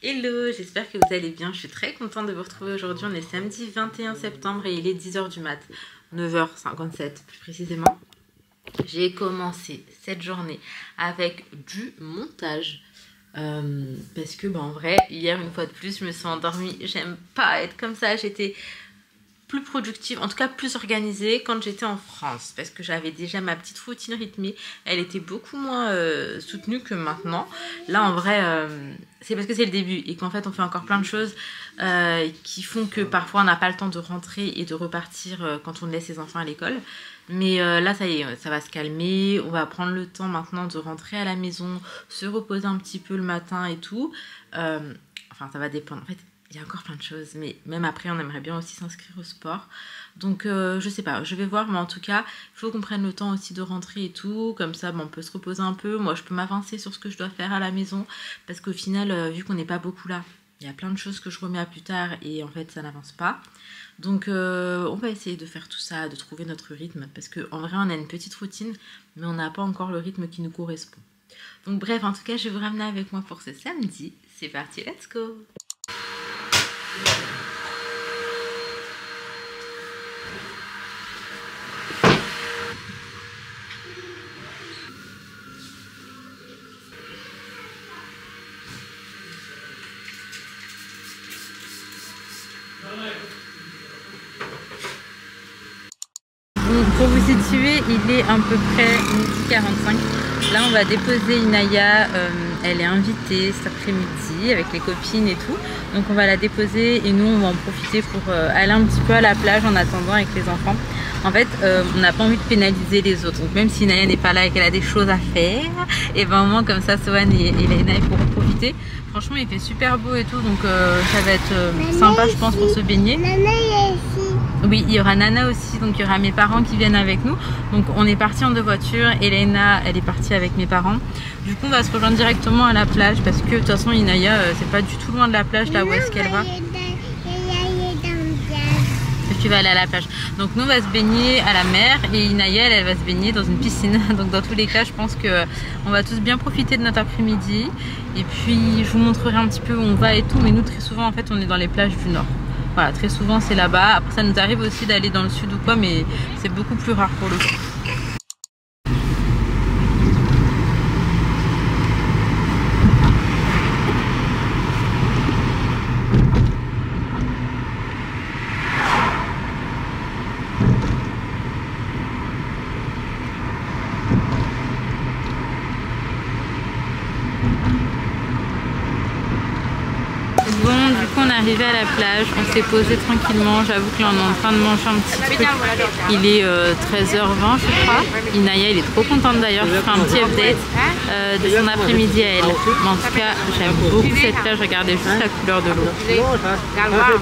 Hello, j'espère que vous allez bien. Je suis très contente de vous retrouver aujourd'hui. On est samedi 21 septembre et il est 10 h du mat. 9 h 57 plus précisément. J'ai commencé cette journée avec du montage. Parce que en vrai, hier une fois de plus, je me suis endormie. J'aime pas être comme ça. J'étais plus productive, en tout cas plus organisée quand j'étais en France, parce que j'avais déjà ma petite routine rythmée. Elle était beaucoup moins soutenue que maintenant. Là en vrai c'est parce que c'est le début et qu'en fait on fait encore plein de choses qui font que parfois on n'a pas le temps de rentrer et de repartir quand on laisse ses enfants à l'école. Mais là ça y est, ça va se calmer, on va prendre le temps maintenant de rentrer à la maison, se reposer un petit peu le matin et tout. Enfin ça va dépendre, en fait il y a encore plein de choses, mais même après on aimerait bien aussi s'inscrire au sport. Donc je sais pas, je vais voir, mais en tout cas il faut qu'on prenne le temps aussi de rentrer et tout. Comme ça on peut se reposer un peu, moi je peux m'avancer sur ce que je dois faire à la maison. Parce qu'au final vu qu'on n'est pas beaucoup là, il y a plein de choses que je remets à plus tard et en fait ça n'avance pas. Donc on va essayer de faire tout ça, de trouver notre rythme. Parce qu'en vrai on a une petite routine, mais on n'a pas encore le rythme qui nous correspond. Donc bref, en tout cas je vais vous ramener avec moi pour ce samedi. C'est parti, let's go! Pour vous situer, il est à peu près 12h45. Là on va déposer Inaya, elle est invitée cet après-midi avec les copines et tout. Donc on va la déposer et nous on va en profiter pour aller un petit peu à la plage en attendant avec les enfants. En fait on n'a pas envie de pénaliser les autres. Donc même si Inaya n'est pas là et qu'elle a des choses à faire, et ben au moins comme ça Sohan et Léna ils pourront profiter. Franchement il fait super beau et tout, donc ça va être sympa je pense pour se baigner. Oui, il y aura Nana aussi, donc il y aura mes parents qui viennent avec nous. Donc on est parti en 2 voitures, Elena elle est partie avec mes parents. Du coup on va se rejoindre directement à la plage parce que de toute façon Inaya c'est pas du tout loin de la plage là où est-ce qu'elle va. Tu vas aller à la plage. Donc nous on va se baigner à la mer et Inaya elle va se baigner dans une piscine. Donc dans tous les cas je pense que on va tous bien profiter de notre après-midi. Et puis je vous montrerai un petit peu où on va et tout. Mais nous très souvent en fait on est dans les plages du nord. Voilà, très souvent c'est là-bas. Après ça nous arrive aussi d'aller dans le sud ou quoi, mais c'est beaucoup plus rare pour le coup. On est arrivé à la plage, on s'est posé tranquillement. J'avoue que là on est en train de manger un petit truc. Il est 13h20 je crois. Inaya il est trop contente d'ailleurs. Je ferai un petit update de son après-midi à elle. Mais en tout cas j'aime beaucoup cette plage, regardez juste la couleur de l'eau.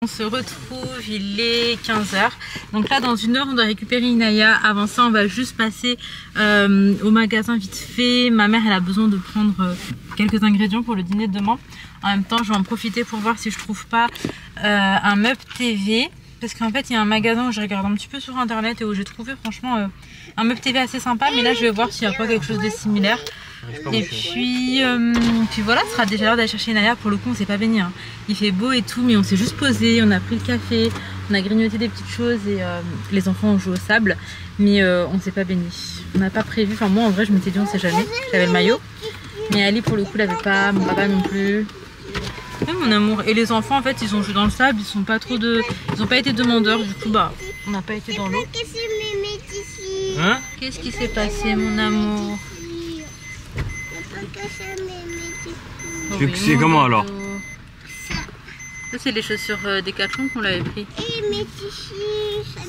On se retrouve, il est 15h. Donc là dans 1 heure on doit récupérer Inaya. Avant ça on va juste passer au magasin vite fait. Ma mère elle a besoin de prendre quelques ingrédients pour le dîner de demain. En même temps je vais en profiter pour voir si je trouve pas un meuble TV. Parce qu'en fait il y a un magasin où je regarde un petit peu sur internet et où j'ai trouvé franchement un meuble TV assez sympa. Mais là je vais voir s'il n'y a pas quelque chose de similaire. Et puis voilà, ce sera déjà l'heure d'aller chercher Inaya. Pour le coup on s'est pas baigné hein. Il fait beau et tout mais on s'est juste posé, on a pris le café, on a grignoté des petites choses et les enfants ont joué au sable. Mais on s'est pas baigné, on n'a pas prévu, enfin moi en vrai je m'étais dit on sait jamais, j'avais le maillot. Mais Ali pour le coup l'avait pas, mon papa non plus. Ouais, mon amour, et les enfants en fait ils ont joué dans le sable, ils sont pas trop ils ont pas été demandeurs, du coup on n'a pas été dans l'eau. Hein? Qu'est-ce qui s'est passé mon amour? Tu veux que c'est comment alors? Ça c'est les chaussures Decathlon qu'on l'avait pris.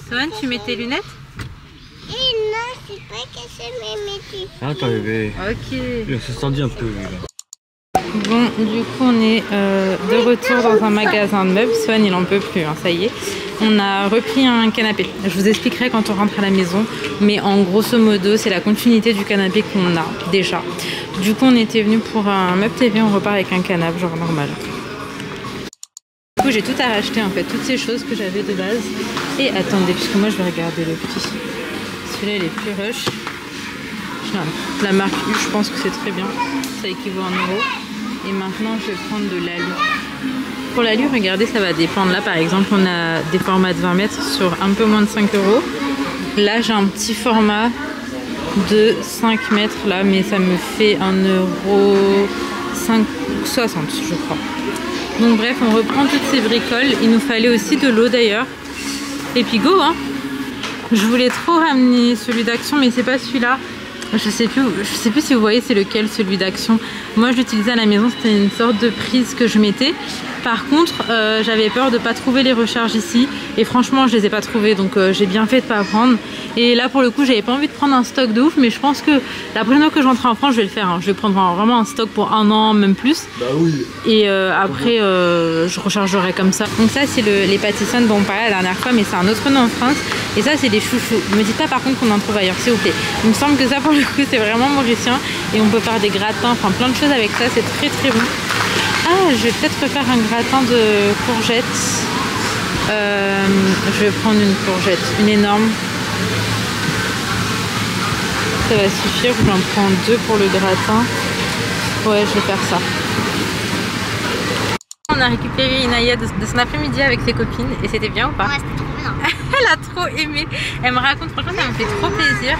Sohan, tu mets tes lunettes? Non, c'est pas que c'est mes tissus. Attends bébé. Ok. Il se sentit un peu lui là. Bon, du coup on est de retour dans un magasin de meubles. Sohan il en peut plus, hein, ça y est. On a repris un canapé. Je vous expliquerai quand on rentre à la maison. Mais en grosso modo c'est la continuité du canapé qu'on a déjà. Du coup on était venu pour un meuble TV, on repart avec un canapé genre normal. Du coup j'ai tout à racheter en fait, toutes ces choses que j'avais de base. Et attendez, puisque moi je vais regarder le prix. Celui-là il est plus rush. La marque U, je pense que c'est très bien. Ça équivaut à 1 €. Et maintenant, je vais prendre de l'alu. Pour l'alu, regardez, ça va dépendre. Là, par exemple, on a des formats de 20 mètres sur un peu moins de 5 €. Là, j'ai un petit format de 5 mètres là, mais ça me fait 1,60 €, je crois. Donc bref, on reprend toutes ces bricoles. Il nous fallait aussi de l'eau d'ailleurs. Et puis go, hein. Je voulais trop ramener celui d'Action, mais c'est pas celui-là. Je sais plus si vous voyez c'est lequel, celui d'Action. Moi je l'utilisais à la maison, c'était une sorte de prise que je mettais. Par contre j'avais peur de pas trouver les recharges ici et franchement je les ai pas trouvées, donc j'ai bien fait de pas prendre. Et là pour le coup j'avais pas envie de prendre un stock de ouf, mais je pense que la prochaine fois que je rentre en France je vais le faire, hein. Je vais prendre vraiment un stock pour 1 an, même plus. Bah oui. Et après je rechargerai comme ça. Donc ça c'est les pâtissonnes dont on parlait la dernière fois, mais c'est un autre nom en France. Et ça c'est des chouchous. Ne me dites pas par contre qu'on en trouve ailleurs, s'il vous plaît. Il me semble que ça pour le coup c'est vraiment mauricien et on peut faire des gratins, enfin plein de choses avec ça, c'est très très bon. Ah, je vais peut-être refaire un gratin de courgettes. Je vais prendre une courgette, une énorme. Ça va suffire, j'en prends 2 pour le gratin. Ouais, je vais faire ça. On a récupéré Inaya de son après-midi avec ses copines et c'était bien ou pas? Ouais, c'était trop bien. Elle a trop aimé. Elle me raconte, franchement ça me fait trop plaisir.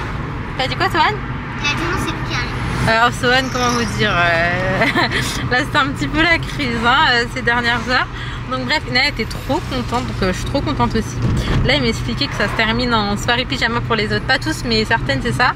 T'as dit quoi, Sohan? Elle a dit non, c'est lui qui arrive. Alors Sohan, comment vous dire, là c'était un petit peu la crise hein, ces dernières heures. Donc bref, Inaya était trop contente, donc je suis trop contente aussi. Là il m'expliquait que ça se termine en soirée pyjama pour les autres, pas tous mais certaines, c'est ça?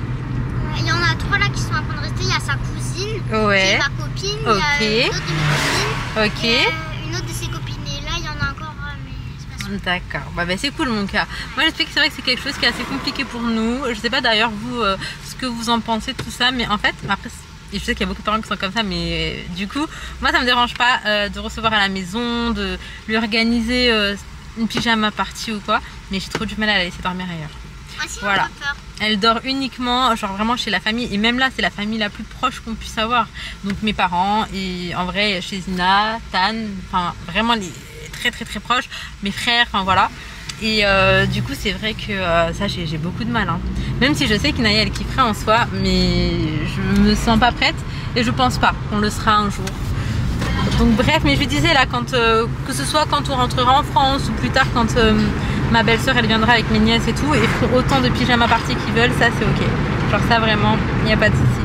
Il y en a 3 là qui sont en train de rester. Il y a sa cousine, Ouais. qui est ma copine, Ok. il y a une autre de mes copines, Ok. et une autre de ses copines. Et là il y en a encore, mais c'est pas sûr. D'accord, bah c'est cool mon cas. Moi j'explique que c'est vrai que c'est quelque chose qui est assez compliqué pour nous. Je sais pas d'ailleurs vous ce que vous en pensez de tout ça, mais en fait après et je sais qu'il y a beaucoup de parents qui sont comme ça, mais du coup moi ça me dérange pas de recevoir à la maison, de lui organiser une pyjama party ou quoi, mais j'ai trop du mal à la laisser dormir ailleurs. Moi aussi, Voilà. j'ai peur. Elle dort uniquement genre vraiment chez la famille, et même là c'est la famille la plus proche qu'on puisse avoir, donc mes parents et en vrai chez Zina, Tan, enfin vraiment les très très très proches, mes frères, enfin voilà. Et du coup c'est vrai que ça j'ai beaucoup de mal hein. Même si je sais qu'Inaya elle kifferait en soi, mais je me sens pas prête et je pense pas qu'on le sera un jour. Donc bref, mais je disais là quand que ce soit quand on rentrera en France ou plus tard quand ma belle-sœur elle viendra avec mes nièces et tout, et feront autant de pyjama party qu'ils veulent, ça c'est ok. Genre ça vraiment, il n'y a pas de souci.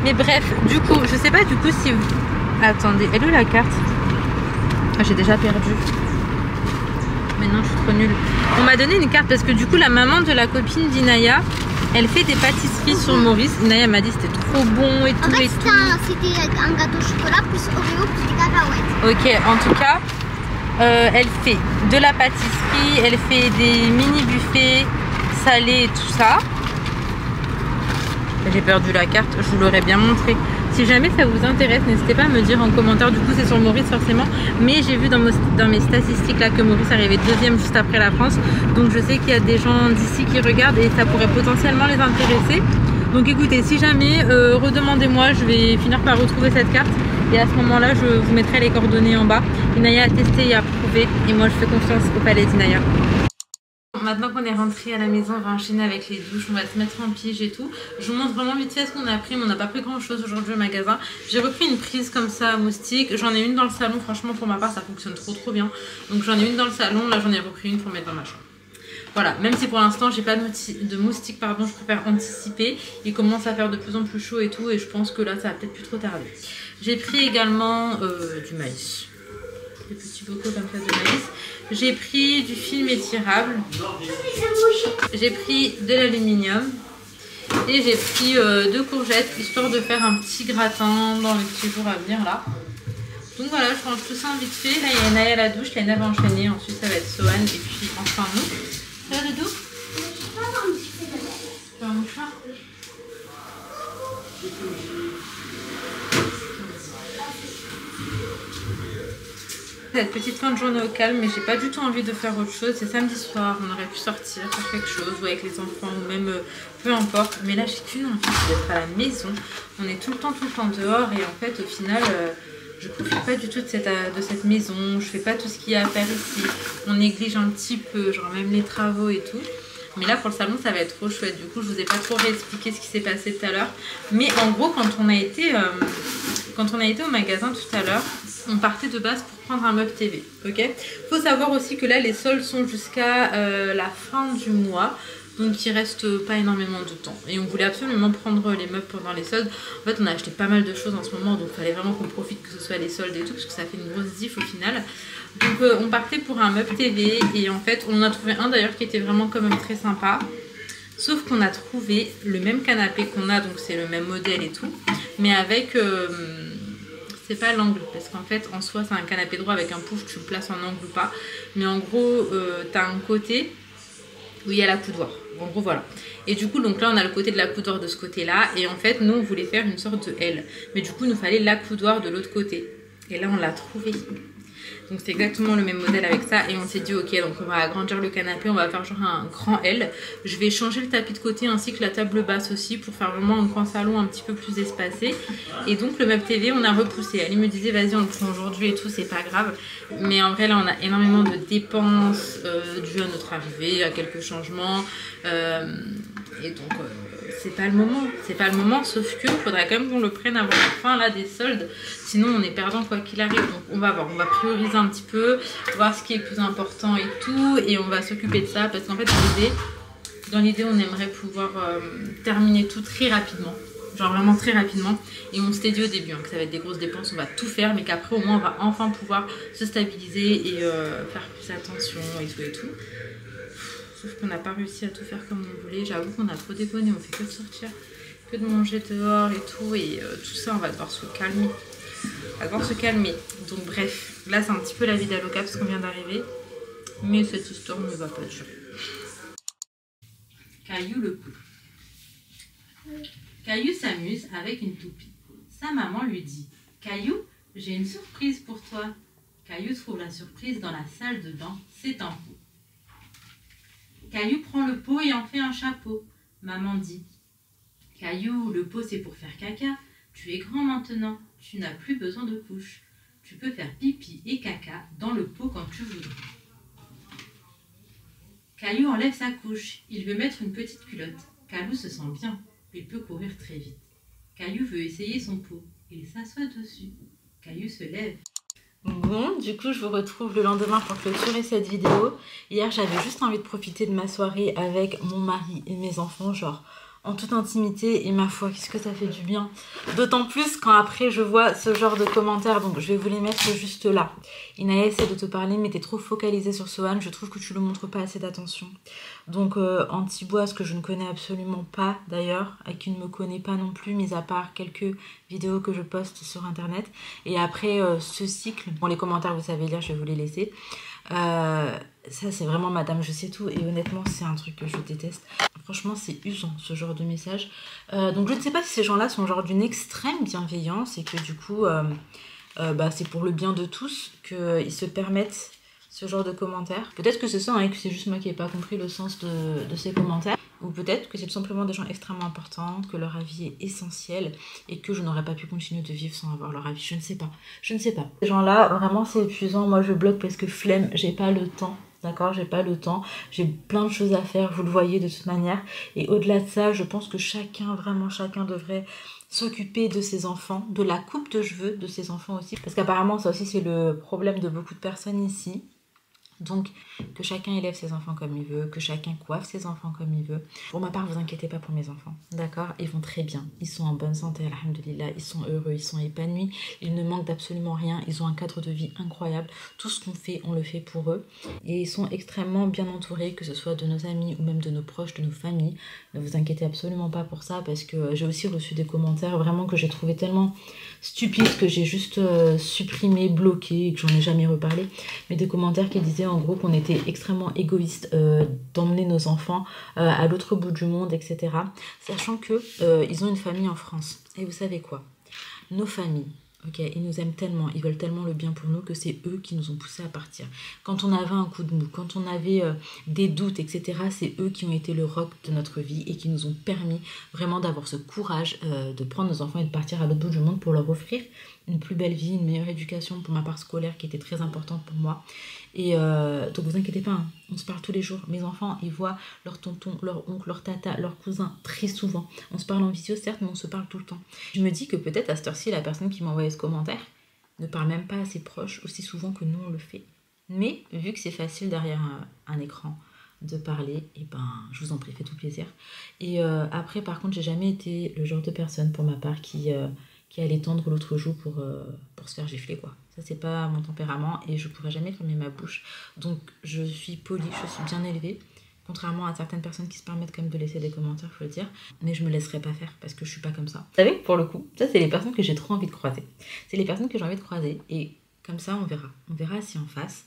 Mais bref, du coup, je sais pas du coup si vous... Attendez, elle est où la carte? Ah, j'ai déjà perdu. Mais non, je suis trop nulle. On m'a donné une carte parce que du coup la maman de la copine d'Inaya, elle fait des pâtisseries sur Maurice. Inaya m'a dit c'était trop bon et tout En fait, et tout. c'était un gâteau au chocolat plus Oreo plus des cacahuètes. Ok, en tout cas, elle fait de la pâtisserie, elle fait des mini buffets salés et tout ça. J'ai perdu la carte, je vous l'aurais bien montré. Si jamais ça vous intéresse, n'hésitez pas à me dire en commentaire. Du coup, c'est sur Maurice forcément, mais j'ai vu dans mes statistiques là que Maurice arrivait 2e juste après la France. Donc je sais qu'il y a des gens d'ici qui regardent et ça pourrait potentiellement les intéresser. Donc écoutez, si jamais, redemandez-moi, je vais finir par retrouver cette carte. Et à ce moment-là, je vous mettrai les coordonnées en bas. Inaya a testé et a prouvé. Et moi, je fais confiance au palais d'Inaya. Maintenant qu'on est rentré à la maison, on va enchaîner avec les douches. On va se mettre en pige et tout. Je vous montre vraiment vite fait ce qu'on a pris. Mais on n'a pas pris grand-chose aujourd'hui au magasin. J'ai repris une prise comme ça à moustique. J'en ai une dans le salon. Franchement, pour ma part, ça fonctionne trop bien. Donc j'en ai une dans le salon. Là, j'en ai repris une pour mettre dans ma chambre. Voilà, même si pour l'instant j'ai pas de moustiques, pardon, je préfère anticiper. Il commence à faire de plus en plus chaud et tout, et je pense que là ça va peut-être plus trop tarder. J'ai pris également du maïs, des petits bocaux comme ça de maïs. J'ai pris du film étirable, j'ai pris de l'aluminium et j'ai pris 2 courgettes histoire de faire un petit gratin dans les petits jours à venir là. Donc voilà, je range tout ça vite fait. Là il y a Inaya à la douche, Laina va enchaîner, ensuite ça va être Sohan et puis enfin nous. Ça va Doudou? Tu veux un mouchoir? Cette petite fin de journée au calme, mais j'ai pas du tout envie de faire autre chose. C'est samedi soir, on aurait pu sortir, faire quelque chose, ou avec les enfants, ou même peu importe. Mais là j'ai qu'une envie, c'est d'être à la maison. On est tout le temps dehors et en fait au final... je profite pas du tout de cette maison, je fais pas tout ce qu'il y a à faire ici, on néglige un petit peu, genre même les travaux et tout. Mais là pour le salon ça va être trop chouette, du coup je vous ai pas trop réexpliqué ce qui s'est passé tout à l'heure. Mais en gros quand on a été quand on a été au magasin tout à l'heure, on partait de base pour prendre un meuble TV, ok. Faut savoir aussi que là les soldes sont jusqu'à la fin du mois, donc il reste pas énormément de temps. Et on voulait absolument prendre les meubles pendant les soldes. En fait on a acheté pas mal de choses en ce moment, donc il fallait vraiment qu'on profite que ce soit les soldes et tout, parce que ça fait une grosse diff au final. Donc on partait pour un meuble TV, et en fait on en a trouvé un d'ailleurs qui était vraiment quand même très sympa. Sauf qu'on a trouvé le même canapé qu'on a, donc c'est le même modèle et tout, mais avec, c'est pas l'angle, parce qu'en fait en soi c'est un canapé droit avec un pouf, tu le places en angle ou pas, mais en gros t'as un côté où il y a la coudoir, en gros voilà. Et du coup donc là on a le côté de la coudoir de ce côté là, et en fait nous on voulait faire une sorte de L, mais du coup il nous fallait la coudoir de l'autre côté, et là on l'a trouvé. Donc c'est exactement le même modèle avec ça, et on s'est dit ok, donc on va agrandir le canapé, on va faire genre un grand L. Je vais changer le tapis de côté ainsi que la table basse aussi pour faire vraiment un grand salon un petit peu plus espacé. Et donc le meuble TV on a repoussé. Ali me disait vas-y on le prend aujourd'hui et tout, c'est pas grave. Mais en vrai là on a énormément de dépenses dues à notre arrivée, à quelques changements. Et donc c'est pas le moment, sauf que faudrait quand même qu'on le prenne avant la fin là des soldes, sinon on est perdant quoi qu'il arrive. Donc on va voir, on va prioriser un petit peu, voir ce qui est plus important et tout, et on va s'occuper de ça, parce qu'en fait dans l'idée on aimerait pouvoir terminer tout très rapidement, genre vraiment très rapidement. Et on s'était dit au début que ça va être des grosses dépenses, on va tout faire, mais qu'après au moins on va enfin pouvoir se stabiliser et faire plus attention et tout et tout. Sauf qu'on n'a pas réussi à tout faire comme on voulait. J'avoue qu'on a trop déconné, on fait que de sortir, que de manger dehors et tout. Et tout ça, on va devoir se calmer. On va devoir se calmer. Donc bref, là c'est un petit peu la vie d'Aloca parce qu'on vient d'arriver. Mais cette histoire ne va pas durer. Caillou le coup. Caillou s'amuse avec une toupie. Sa maman lui dit « Caillou, j'ai une surprise pour toi. » Caillou trouve la surprise dans la salle de bain, c'est un pot. Caillou prend le pot et en fait un chapeau. Maman dit « Caillou, le pot c'est pour faire caca. Tu es grand maintenant, tu n'as plus besoin de couche. Tu peux faire pipi et caca dans le pot quand tu voudras. » Caillou enlève sa couche. Il veut mettre une petite culotte. Caillou se sent bien. Il peut courir très vite. Caillou veut essayer son pot. Il s'assoit dessus. Caillou se lève. Bon, du coup, je vous retrouve le lendemain pour clôturer cette vidéo. Hier, j'avais juste envie de profiter de ma soirée avec mon mari et mes enfants, genre en toute intimité. Et ma foi, qu'est-ce que ça fait du bien. D'autant plus quand après, je vois ce genre de commentaires. Donc, je vais vous les mettre juste là. Inaya essaie de te parler, mais t'es trop focalisée sur Sohan. Je trouve que tu ne lui montres pas assez d'attention. Donc, Antiboise, que je ne connais absolument pas d'ailleurs, et qui ne me connaît pas non plus, mis à part quelques vidéos que je poste sur internet. Et après ce cycle, bon les commentaires vous savez lire, je vais vous les laisser. Ça c'est vraiment madame je sais tout, et honnêtement c'est un truc que je déteste. Franchement c'est usant ce genre de message. Donc je ne sais pas si ces gens là sont genre d'une extrême bienveillance et que du coup c'est pour le bien de tous qu'ils se permettent ce genre de commentaires. Peut-être que c'est ça, hein, que c'est juste moi qui n'ai pas compris le sens de ces commentaires. Ou peut-être que c'est tout simplement des gens extrêmement importants, que leur avis est essentiel et que je n'aurais pas pu continuer de vivre sans avoir leur avis. Je ne sais pas. Je ne sais pas. Ces gens-là, vraiment, c'est épuisant. Moi, je bloque parce que flemme, j'ai pas le temps. D'accord, j'ai pas le temps. J'ai plein de choses à faire, vous le voyez de toute manière. Et au-delà de ça, je pense que chacun, vraiment chacun devrait s'occuper de ses enfants, de la coupe de cheveux de ses enfants aussi. Parce qu'apparemment, ça aussi, c'est le problème de beaucoup de personnes ici. Donc, que chacun élève ses enfants comme il veut, que chacun coiffe ses enfants comme il veut. Pour ma part, vous inquiétez pas pour mes enfants, d'accord? Ils vont très bien, ils sont en bonne santé, alhamdoulilah, ils sont heureux, ils sont épanouis, ils ne manquent d'absolument rien, ils ont un cadre de vie incroyable. Tout ce qu'on fait, on le fait pour eux. Et ils sont extrêmement bien entourés, que ce soit de nos amis ou même de nos proches, de nos familles. Ne vous inquiétez absolument pas pour ça, parce que j'ai aussi reçu des commentaires vraiment que j'ai trouvé tellement stupides que j'ai juste supprimé, bloqué, et que j'en ai jamais reparlé. Mais des commentaires qui disaient en gros qu'on était extrêmement égoïste d'emmener nos enfants à l'autre bout du monde, etc. Sachant que ils ont une famille en France. Et vous savez quoi? Nos familles, ok, ils nous aiment tellement, ils veulent tellement le bien pour nous que c'est eux qui nous ont poussés à partir. Quand on avait un coup de mou, quand on avait des doutes, etc., c'est eux qui ont été le roc de notre vie et qui nous ont permis vraiment d'avoir ce courage de prendre nos enfants et de partir à l'autre bout du monde pour leur offrir une plus belle vie, une meilleure éducation pour ma part scolaire qui était très importante pour moi. Et donc vous inquiétez pas, hein, on se parle tous les jours. Mes enfants, ils voient leur tonton, leur oncle, leur tata, leur cousin très souvent. On se parle en visio certes, mais on se parle tout le temps. Je me dis que peut-être à cette heure-ci, la personne qui m'a envoyé envoyer ce commentaire ne parle même pas à ses proches aussi souvent que nous on le fait. Mais vu que c'est facile derrière un écran de parler, et ben je vous en prie, faites tout plaisir. Et après par contre j'ai jamais été le genre de personne pour ma part qui allait tendre l'autre joue pour se faire gifler quoi. Ça c'est pas mon tempérament et je pourrais jamais fermer ma bouche. Donc je suis polie, je suis bien élevée. Contrairement à certaines personnes qui se permettent quand même de laisser des commentaires, faut le dire. Mais je me laisserai pas faire parce que je suis pas comme ça. Vous savez, pour le coup, ça c'est les personnes que j'ai trop envie de croiser. C'est les personnes que j'ai envie de croiser et comme ça on verra. On verra si en face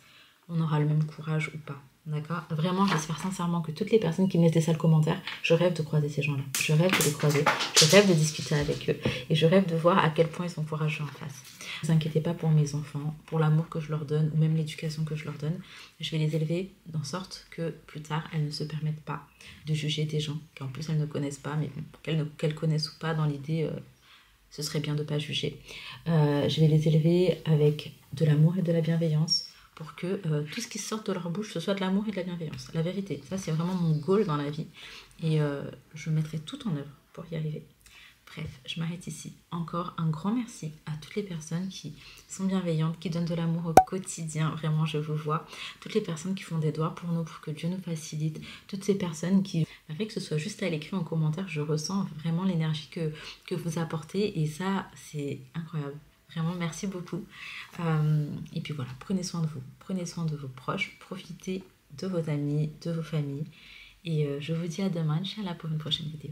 on aura le même courage ou pas. D'accord? Vraiment, j'espère sincèrement que toutes les personnes qui me laissent des sales commentaires, je rêve de croiser ces gens-là. Je rêve de les croiser, je rêve de discuter avec eux et je rêve de voir à quel point ils sont courageux en face. Ne vous inquiétez pas pour mes enfants, pour l'amour que je leur donne ou même l'éducation que je leur donne. Je vais les élever en sorte que plus tard, elles ne se permettent pas de juger des gens qu'en plus elles ne connaissent pas, mais qu'elles connaissent ou pas dans l'idée... ce serait bien de ne pas juger. Je vais les élever avec de l'amour et de la bienveillance pour que tout ce qui sort de leur bouche, ce soit de l'amour et de la bienveillance. La vérité, ça c'est vraiment mon goal dans la vie. Et je mettrai tout en œuvre pour y arriver. Bref, je m'arrête ici. Encore un grand merci à toutes les personnes qui sont bienveillantes, qui donnent de l'amour au quotidien. Vraiment, je vous vois. Toutes les personnes qui font des doigts pour nous, pour que Dieu nous facilite. Toutes ces personnes qui, malgré que ce soit juste à l'écrit en commentaire, je ressens vraiment l'énergie que vous apportez. Et ça, c'est incroyable. Vraiment, merci beaucoup. Et puis voilà, prenez soin de vous. Prenez soin de vos proches. Profitez de vos amis, de vos familles. Et je vous dis à demain, Inch'Allah, pour une prochaine vidéo.